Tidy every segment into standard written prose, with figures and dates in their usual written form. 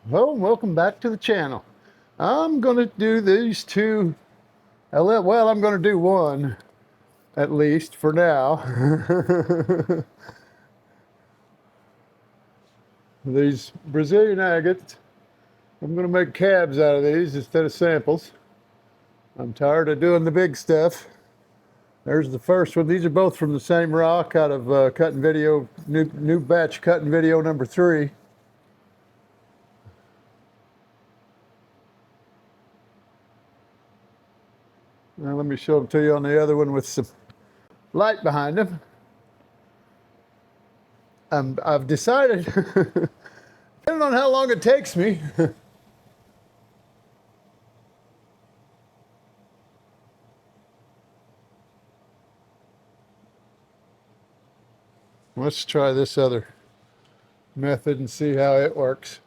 Hello and welcome back to the channel. I'm going to do these two, well, I'm going to do one, at least for now. These Brazilian agates, I'm going to make cabs out of these instead of samples. I'm tired of doing the big stuff. There's the first one. These are both from the same rock out of cutting video, new batch cutting video number 3. Now let me show them to you on the other one with some light behind them. I've decided, depending on how long it takes me, let's try this other method and see how it works.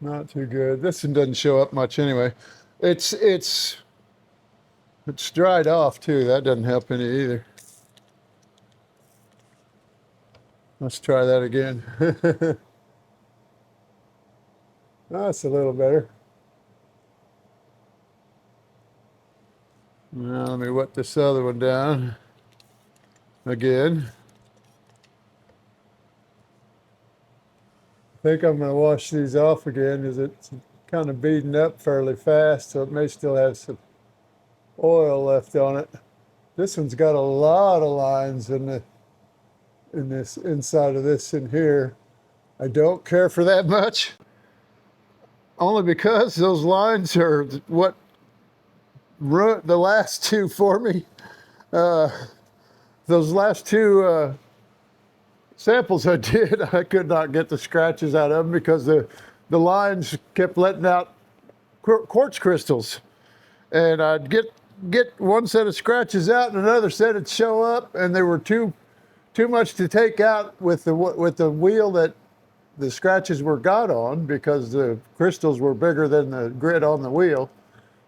Not too good. This one doesn't show up much anyway. It's dried off too. That doesn't help any either. Let's try that again. That's a little better. Now let me wet this other one down again. I think I'm going to wash these off again because it's kind of beaten up fairly fast, so it may still have some oil left on it. This one's got a lot of lines in this inside of this in here. I don't care for that much, only because those lines are what ruined the last two for me. Those last two samples I did, I could not get the scratches out of them because the lines kept letting out quartz crystals, and I'd get one set of scratches out and another set would show up, and they were too much to take out with the wheel that the scratches were got on, because the crystals were bigger than the grit on the wheel,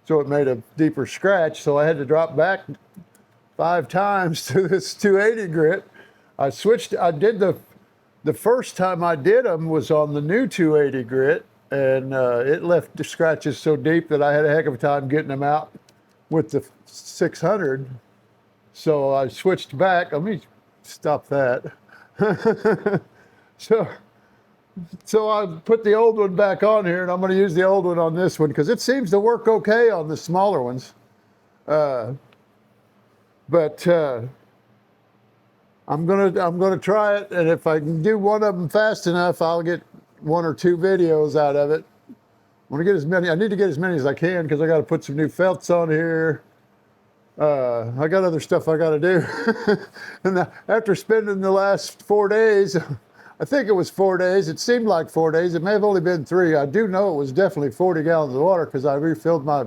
so it made a deeper scratch. So I had to drop back 5 times to this 280 grit. I did the first time I did them was on the new 280 grit, and it left the scratches so deep that I had a heck of a time getting them out with the 600. So I switched back. Let me stop that. So I put the old one back on here, and I'm going to use the old one on this one because it seems to work okay on the smaller ones. But I'm gonna try it, and if I can do one of them fast enough, I'll get 1 or 2 videos out of it. I want to get as many. I need to get as many as I can because I got to put some new felts on here. I got other stuff I got to do. And after spending the last 4 days, I think it was 4 days. It seemed like 4 days. It may have only been 3. I do know it was definitely 40 gallons of water because I refilled my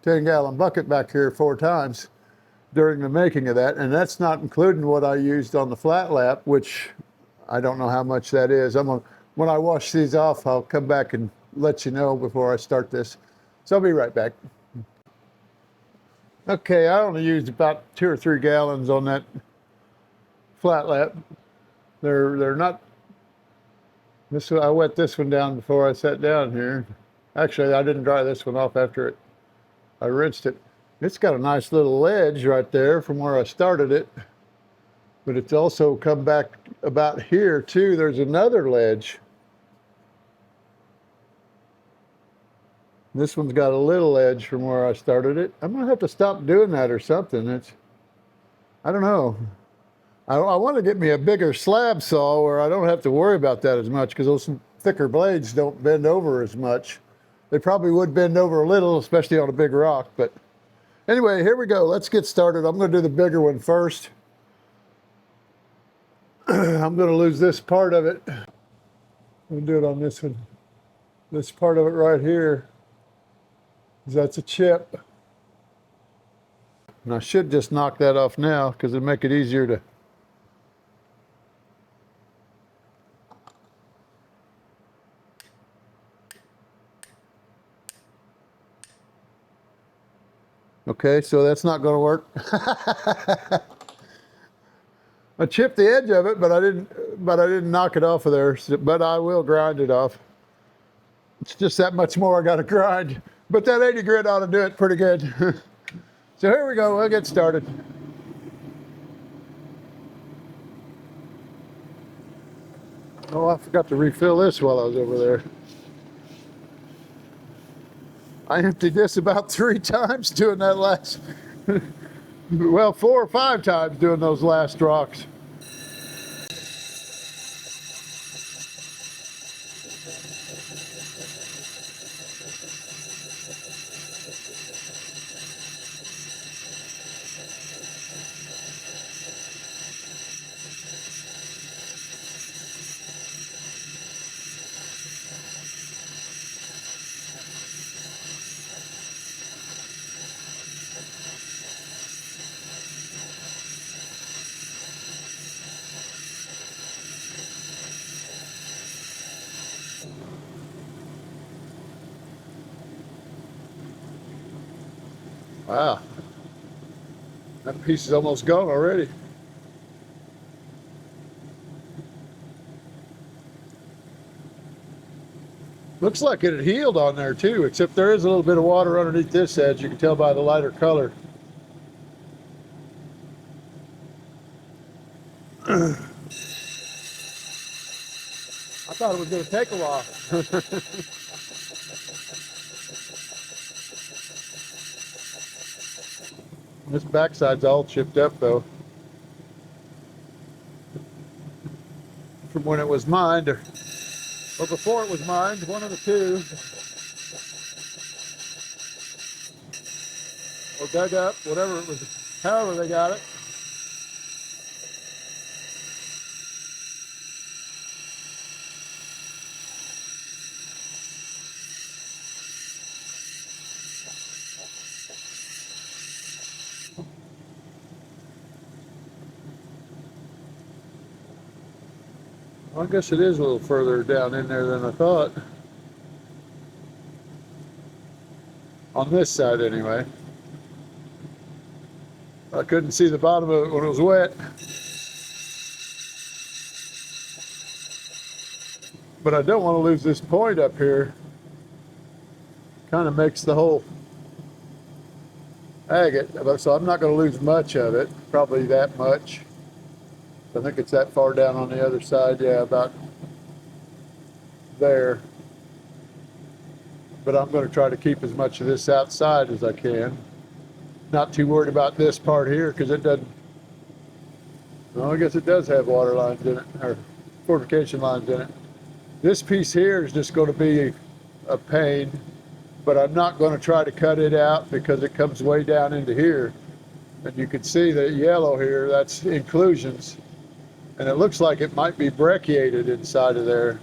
10-gallon bucket back here 4 times during the making of that, and that's not including what I used on the flat lap, which I don't know how much that is. When I wash these off, I'll come back and let you know before I start this. So I'll be right back. Okay, I only used about 2 or 3 gallons on that flat lap. They're not. I wet this one down before I sat down here. Actually, I didn't dry this one off after I rinsed it. It's got a nice little ledge right there from where I started it, but it's also come back about here too. There's another ledge. This one's got a little ledge from where I started it. I'm gonna have to stop doing that or something. I don't know. I want to get me a bigger slab saw where I don't have to worry about that as much, because those thicker blades don't bend over as much. They probably would bend over a little, especially on a big rock, but anyway, here we go. Let's get started. I'm going to do the bigger one first. I'm going to lose this part of it. I'm going to do it on this one. This part of it right here, that's a chip. And I should just knock that off now because it'll make it easier to. Okay, so that's not going to work. I chipped the edge of it, but I didn't knock it off of there. But I will grind it off. It's just that much more I got to grind. But that 80 grit ought to do it pretty good. So here we go. We'll get started. Oh, I forgot to refill this while I was over there. I emptied this about 3 times doing that last, well, 4 or 5 times doing those last rocks. Wow, that piece is almost gone already. Looks like it had healed on there too, except there is a little bit of water underneath this edge. You can tell by the lighter color. I thought it was going to take a while. This backside's all chipped up though. From when it was mined, or before it was mined, one of the two. Or dug up, whatever it was, however they got it. Well, I guess it is a little further down in there than I thought. On this side anyway. I couldn't see the bottom of it when it was wet. But I don't want to lose this point up here. Kind of makes the whole agate, so I'm not going to lose much of it, probably that much. I think it's that far down on the other side, yeah, about there. But I'm going to try to keep as much of this outside as I can. Not too worried about this part here because it doesn't, well, I guess it does have water lines in it, or fortification lines in it. This piece here is just going to be a pain, but I'm not going to try to cut it out because it comes way down into here. And you can see the yellow here, that's inclusions. And it looks like it might be brecciated inside of there,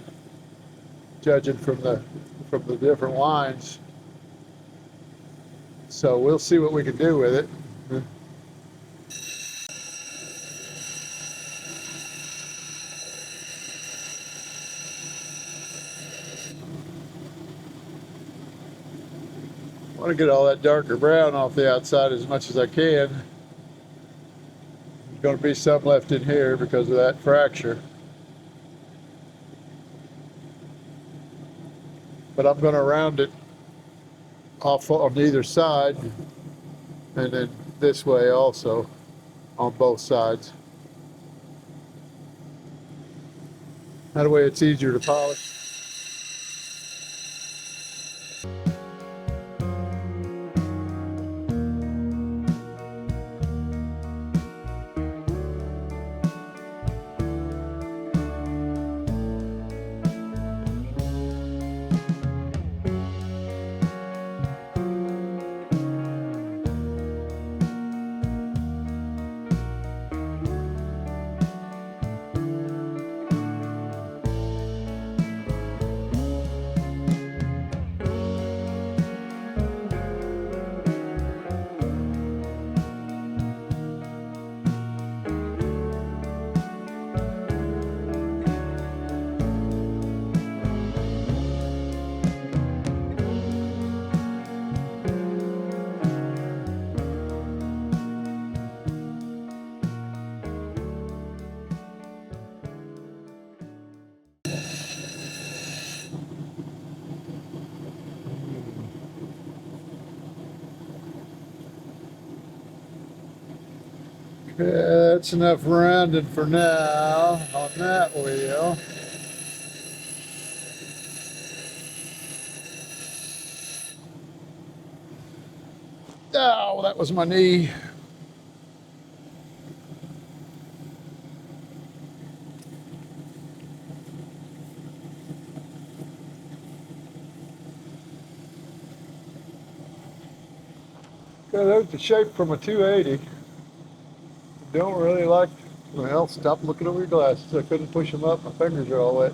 judging from the different lines. So we'll see what we can do with it. I want to get all that darker brown off the outside as much as I can. There's going to be some left in here because of that fracture. But I'm going to round it off on either side and then this way also on both sides. That way it's easier to polish. Yeah, that's enough rounded for now on that wheel. Oh, that was my knee. Okay, there's the shape from a 280. Don't really like, well, stop looking over your glasses. I couldn't push them up. My fingers are all wet.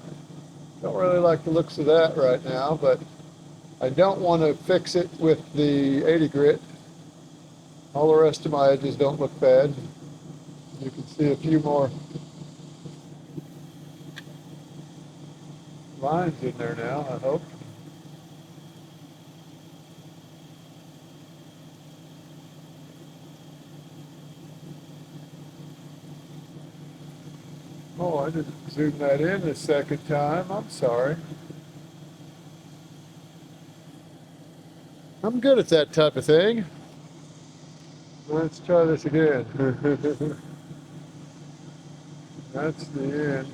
Don't really like the looks of that right now, but I don't want to fix it with the 80 grit. All the rest of my edges don't look bad. You can see a few more lines in there now, I hope. Oh, I didn't zoom that in the second time. I'm sorry. I'm good at that type of thing. Let's try this again. That's the end.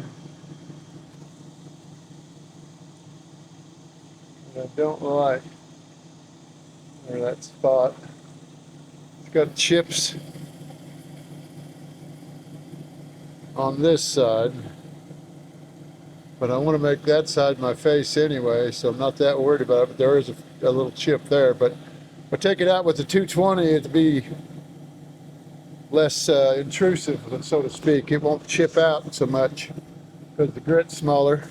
I don't like or that spot. It's got chips on this side, but I want to make that side my face anyway, so I'm not that worried about it. But there is a little chip there. But if I take it out with the 220, it'd be less intrusive, so to speak. It won't chip out so much because the grit's smaller.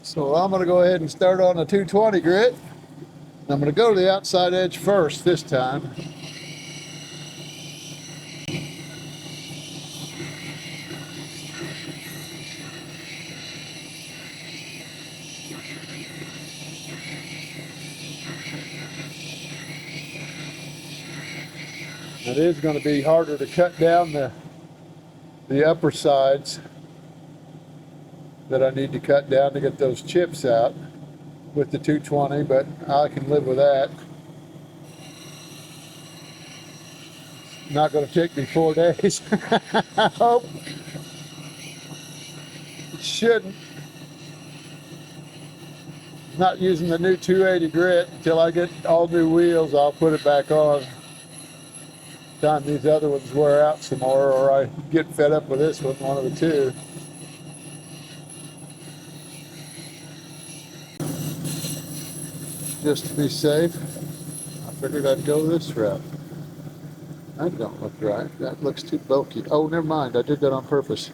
So I'm going to go ahead and start on the 220 grit. I'm going to go to the outside edge first this time. It is going to be harder to cut down the upper sides that I need to cut down to get those chips out with the 220, but I can live with that. Not going to take me 4 days. I hope. It shouldn't. Not using the new 280 grit until I get all new wheels. I'll put it back on. Time these other ones wear out some more, or I get fed up with this one of the two. Just to be safe, I figured I'd go this route. That don't look right. That looks too bulky. Oh, never mind. I did that on purpose.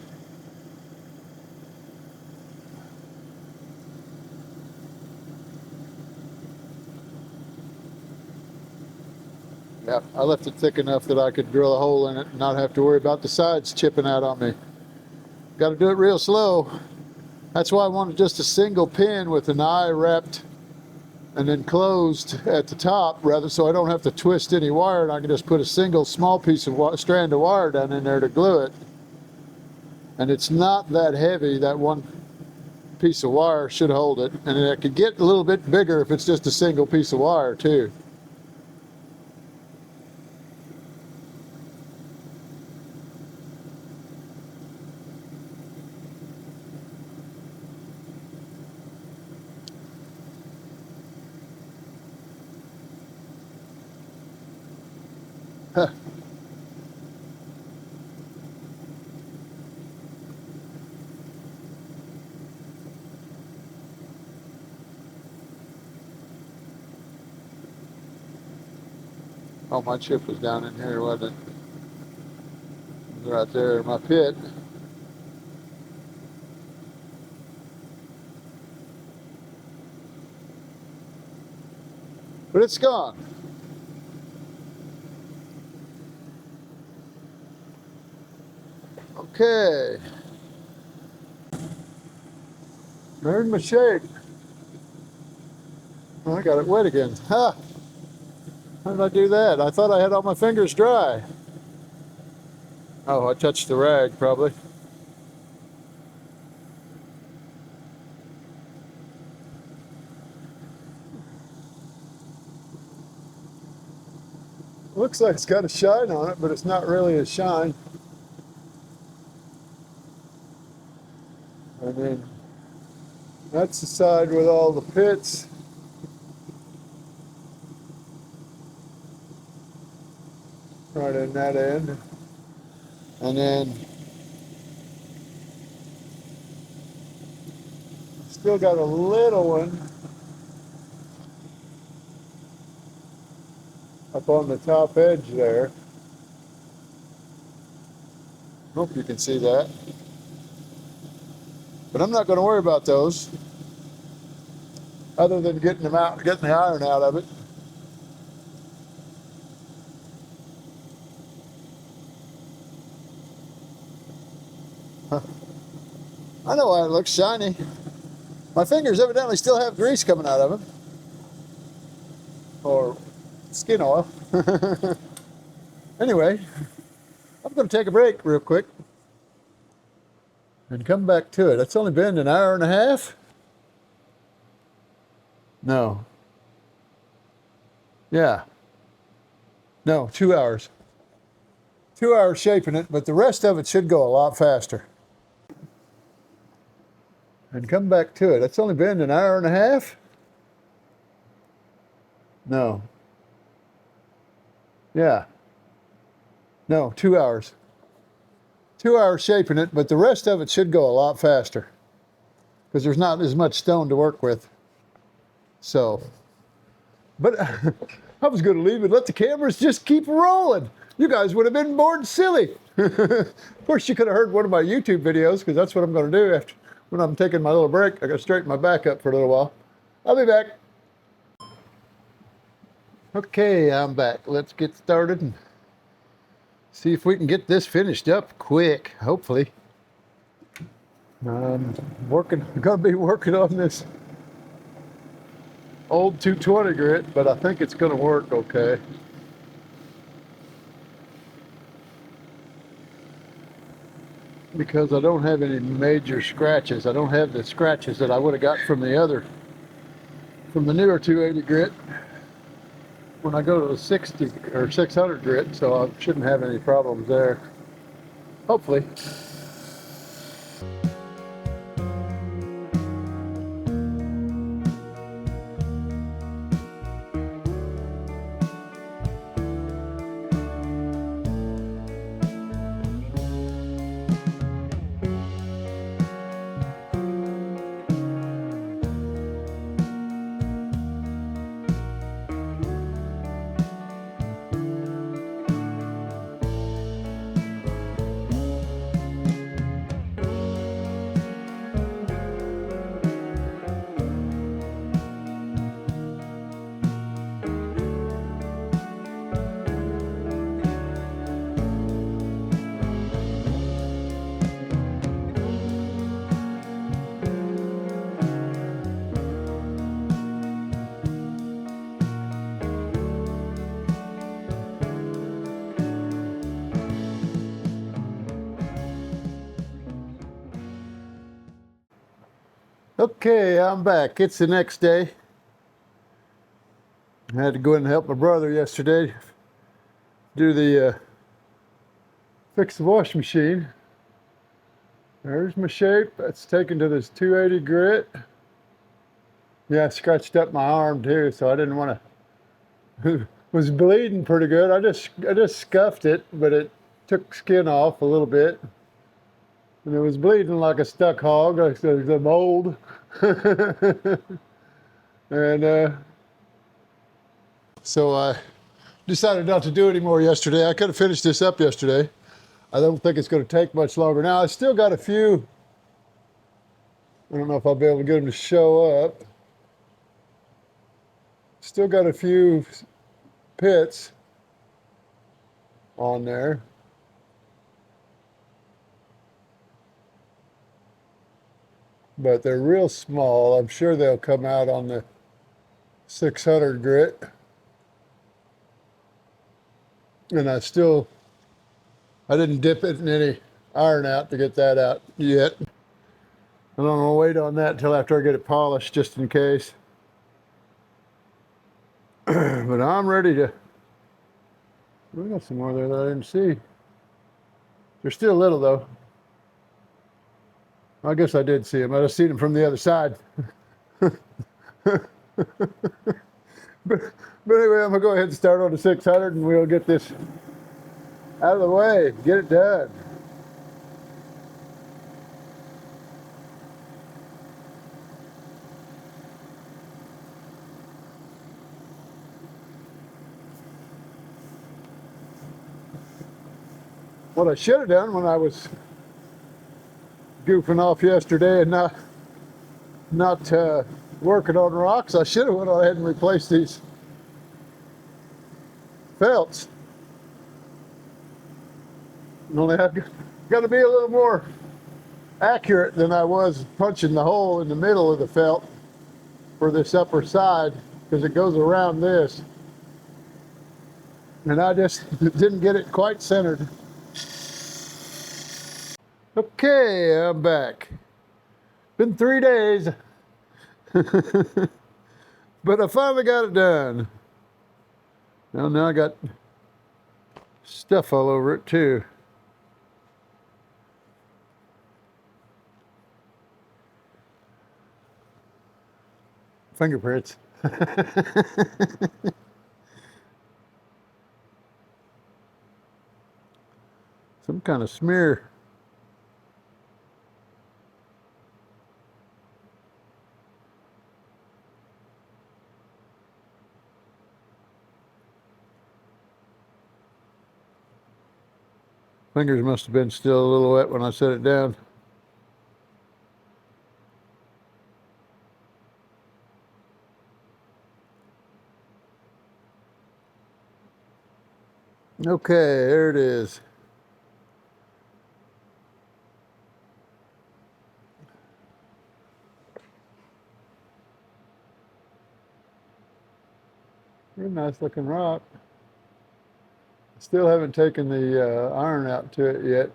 Yeah, I left it thick enough that I could drill a hole in it and not have to worry about the sides chipping out on me. Got to do it real slow. That's why I wanted just a single pin with an eye wrapped and then closed at the top, rather, so I don't have to twist any wire, and I can just put a single small piece of strand of wire down in there to glue it. And it's not that heavy. That one piece of wire should hold it, and it could get a little bit bigger if it's just a single piece of wire too. Oh, my chip was down in here, wasn't it? It was right there in my pit. But it's gone. Okay. There's my shape. Oh, I got it wet again. Ha! How did I do that? I thought I had all my fingers dry. Oh, I touched the rag probably. Looks like it's got a shine on it, but it's not really a shine. And then that's the side with all the pits. Right in that end. And then still got a little one up on the top edge there. Hope you can see that. But I'm not going to worry about those, other than getting them out, getting the iron out of it. I know why it looks shiny. My fingers evidently still have grease coming out of them. Or skin oil. Anyway, I'm going to take a break real quick and come back to it. It's only been an hour and a half. No. Yeah. No, 2 hours. 2 hours shaping it, but the rest of it should go a lot faster. And come back to it. It's only been an hour and a half. No. Yeah. No, 2 hours. 2 hours shaping it, but the rest of it should go a lot faster because there's not as much stone to work with. So, but I was going to leave and let the cameras just keep rolling. You guys would have been bored silly. Of course, you could have heard one of my YouTube videos, because that's what I'm going to do after when I'm taking my little break. I got to straighten my back up for a little while. I'll be back. Okay, I'm back. Let's get started and see if we can get this finished up quick, hopefully. I'm going to be working on this old 220 grit, but I think it's going to work okay. Because I don't have any major scratches. I don't have the scratches that I would have got from the newer 280 grit when I go to the 60 or 600 grit, so I shouldn't have any problems there. Hopefully. Okay, I'm back. It's the next day. I had to go in and help my brother yesterday do the fix the washing machine. There's my shape. That's taken to this 280 grit. Yeah, I scratched up my arm too, so I didn't want to. Was bleeding pretty good. I just scuffed it, but it took skin off a little bit. And it was bleeding like a stuck hog, like the mold. And so I decided not to do it anymore yesterday. I could have finished this up yesterday. I don't think it's going to take much longer. Now, I still got a few. I don't know if I'll be able to get them to show up. Still got a few pits on there. But they're real small. I'm sure they'll come out on the 600 grit. And I didn't dip it in any iron out to get that out yet. I'm gonna wait on that until after I get it polished, just in case. But I'm ready to We got some more there that I didn't see. They're still little though. I guess I did see them. I'd have seen them from the other side. But anyway, I'm gonna go ahead and start on the 600 and we'll get this out of the way, get it done. What I should have done when I was goofing off yesterday and not working on rocks, I should have went ahead and replaced these felts. Only I've got to be a little more accurate than I was punching the hole in the middle of the felt for this upper side, because it goes around this. And I just didn't get it quite centered. Okay, I'm back. Been 3 days. But I finally got it done. Now I got stuff all over it too. Fingerprints. Some kind of smear. Fingers must have been still a little wet when I set it down. Okay, there it is. Very nice looking rock. Still haven't taken the iron out to it yet.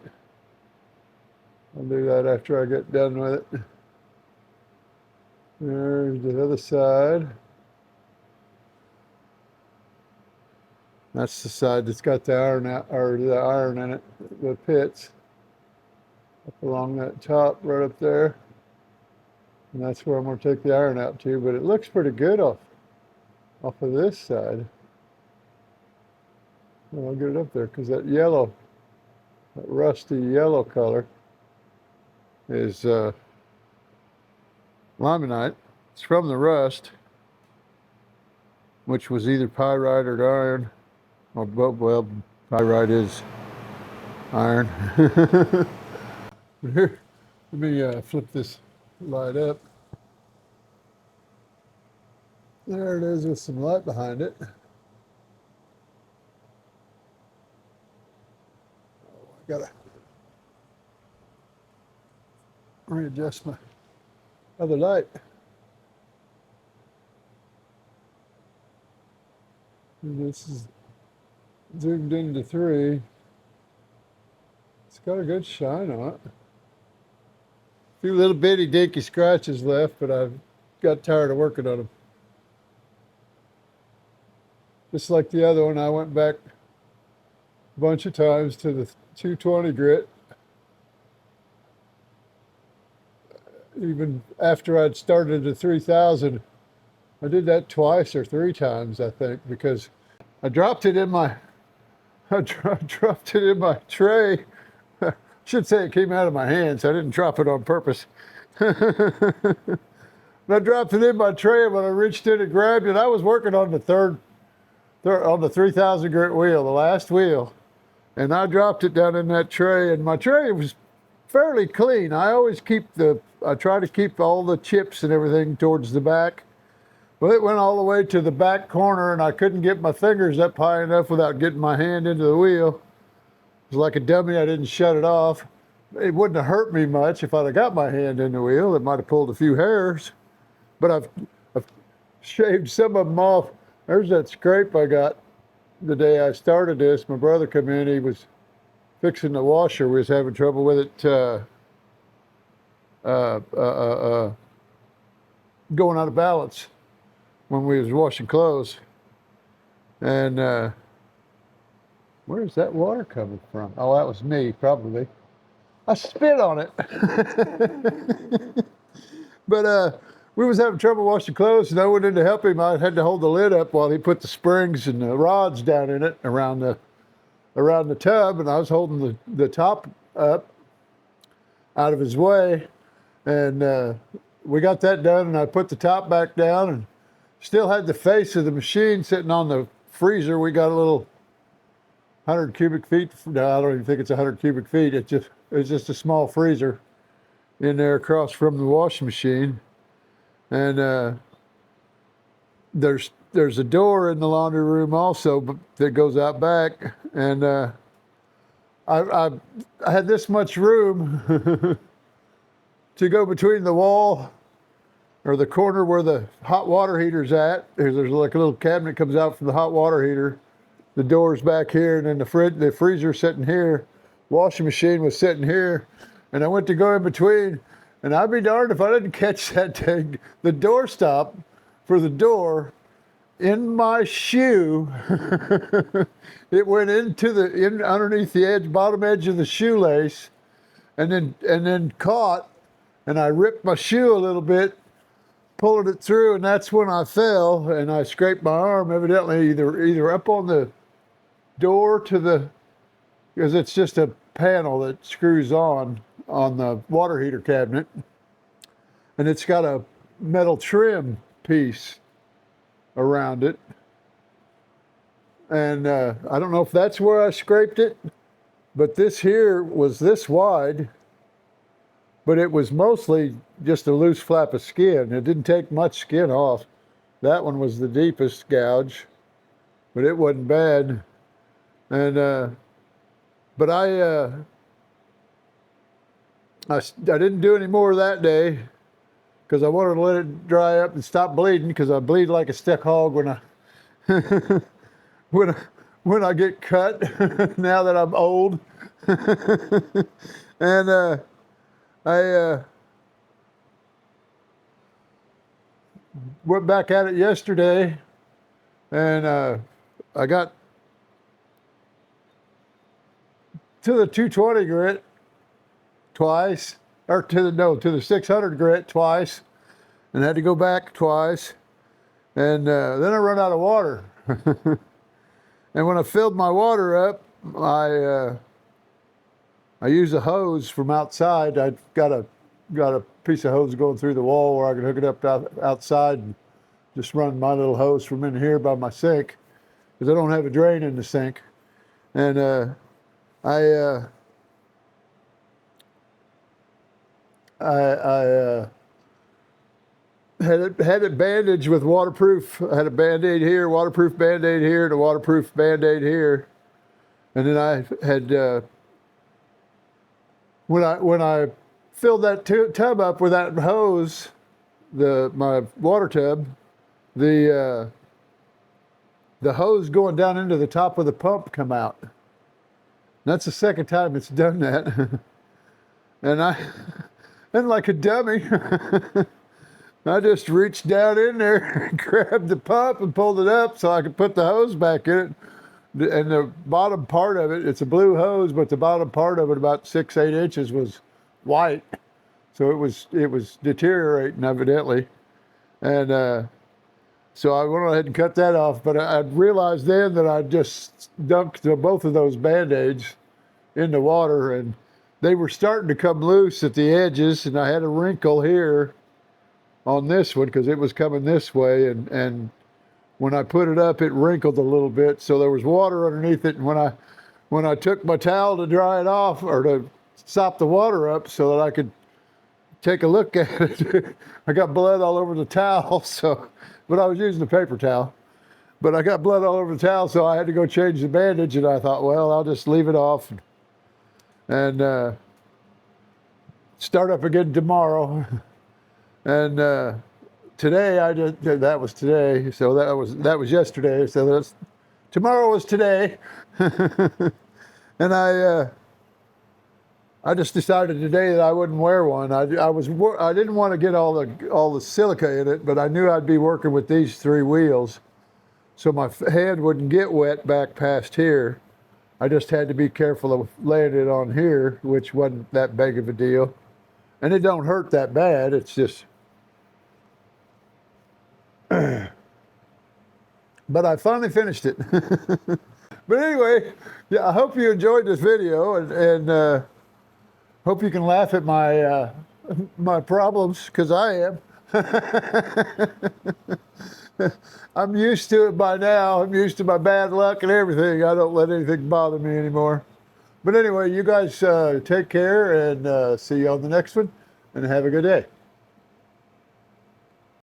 I'll do that after I get done with it. There's the other side. That's the side that's got the iron out, or the iron in it, the pits up along that top right up there. And that's where I'm going to take the iron out to, but it looks pretty good off of this side. Well, I'll get it up there because that yellow, that rusty yellow color is limonite. It's from the rust, which was either pyrite or iron. Or, well, pyrite is iron. Here, let me flip this light up. There it is with some light behind it. I gotta readjust my other light. And this is zoomed into 3. It's got a good shine on it. A few little bitty dinky scratches left, but I've got tired of working on them. Just like the other one, I went back a bunch of times to the 220 grit. Even after I'd started the 3000, I did that twice or 3 times, I think, because I dropped it in my tray. I should say it came out of my hands. I didn't drop it on purpose. And I dropped it in my tray, and when I reached in and grabbed it, I was working on the on the 3000 grit wheel, the last wheel. And I dropped it down in that tray, and my tray was fairly clean. I try to keep all the chips and everything towards the back. Well, it went all the way to the back corner, and I couldn't get my fingers up high enough without getting my hand into the wheel. It was like a dummy. I didn't shut it off. It wouldn't have hurt me much if I'd have got my hand in the wheel. It might have pulled a few hairs, but I've shaved some of them off. There's that scrape I got the day I started this. My brother came in. He was fixing the washer. We was having trouble with it going out of balance when we was washing clothes. And Where's that water coming from? Oh, that was me, probably. I spit on it. But we was having trouble washing clothes, and I went in to help him. I had to hold the lid up while he put the springs and the rods down in it around the tub, and I was holding the top up out of his way. And we got that done, and I put the top back down and still had the face of the machine sitting on the freezer. We got a little 100 cubic feet. No, I don't even think it's 100 cubic feet. It's just a small freezer in there across from the washing machine. And there's a door in the laundry room also, but that goes out back. And I had this much room to go between the wall or the corner where the hot water heater's at. There's like a little cabinet comes out from the hot water heater. The door's back here, and then the freezer sitting here. Washing machine was sitting here, and I went to go in between, and I'd be darned if I didn't catch that thing, the doorstop for the door, in my shoe. It went underneath the bottom edge of the shoelace, and then caught, and I ripped my shoe a little bit, pulling it through, and that's when I fell, and I scraped my arm, evidently either up on the door because it's just a panel that screws on the water heater cabinet, and it's got a metal trim piece around it, and I don't know if that's where I scraped it, but this here was this wide, but it was mostly just a loose flap of skin. It didn't take much skin off. That one was the deepest gouge, but it wasn't bad. And but I didn't do any more that day because I wanted to let it dry up and stop bleeding, because I bleed like a stick hog when I when I get cut. Now that I'm old. And I went back at it yesterday, and I got to the 220 grit twice, or to the 600 grit twice, and had to go back twice, and then I run out of water. And when I filled my water up, I use a hose from outside. I've got a piece of hose going through the wall where I can hook it up outside and just run my little hose from in here by my sink, because I don't have a drain in the sink. And I had it bandaged with waterproof. I had a Band-Aid here, waterproof Band-Aid here, and a waterproof Band-Aid here. And then I had when I filled that tub up with that hose, my water tub, the hose going down into the top of the pump come out. That's the second time it's done that. And like a dummy, I just reached down in there and grabbed the pump and pulled it up so I could put the hose back in it. And the bottom part of it, it's a blue hose, but the bottom part of it, about 6-8 inches, was white. So it was deteriorating, evidently. And so I went ahead and cut that off. But I realized then that I just dunked both of those Band-Aids in the water, and they were starting to come loose at the edges, and I had a wrinkle here on this one because it was coming this way, and when I put it up, it wrinkled a little bit, so there was water underneath it. And when I took my towel to dry it off, or to sop the water up so that I could take a look at it, I got blood all over the towel. But I was using a paper towel. But I got blood all over the towel, so I had to go change the bandage. And I thought, well, I'll just leave it off and start up again tomorrow. And today that was today, so that was yesterday. So tomorrow was today. And I just decided today that I wouldn't wear one. I didn't want to get all the silica in it, but I knew I'd be working with these 3 wheels, so my hand wouldn't get wet back past here. I just had to be careful of laying it on here, which wasn't that big of a deal. And it don't hurt that bad. It's just, but I finally finished it. But anyway, yeah, I hope you enjoyed this video, and hope you can laugh at my my problems, because I am. I'm used to it by now. I'm used to my bad luck and everything. I don't let anything bother me anymore. But anyway, you guys take care, and see you on the next one, and have a good day.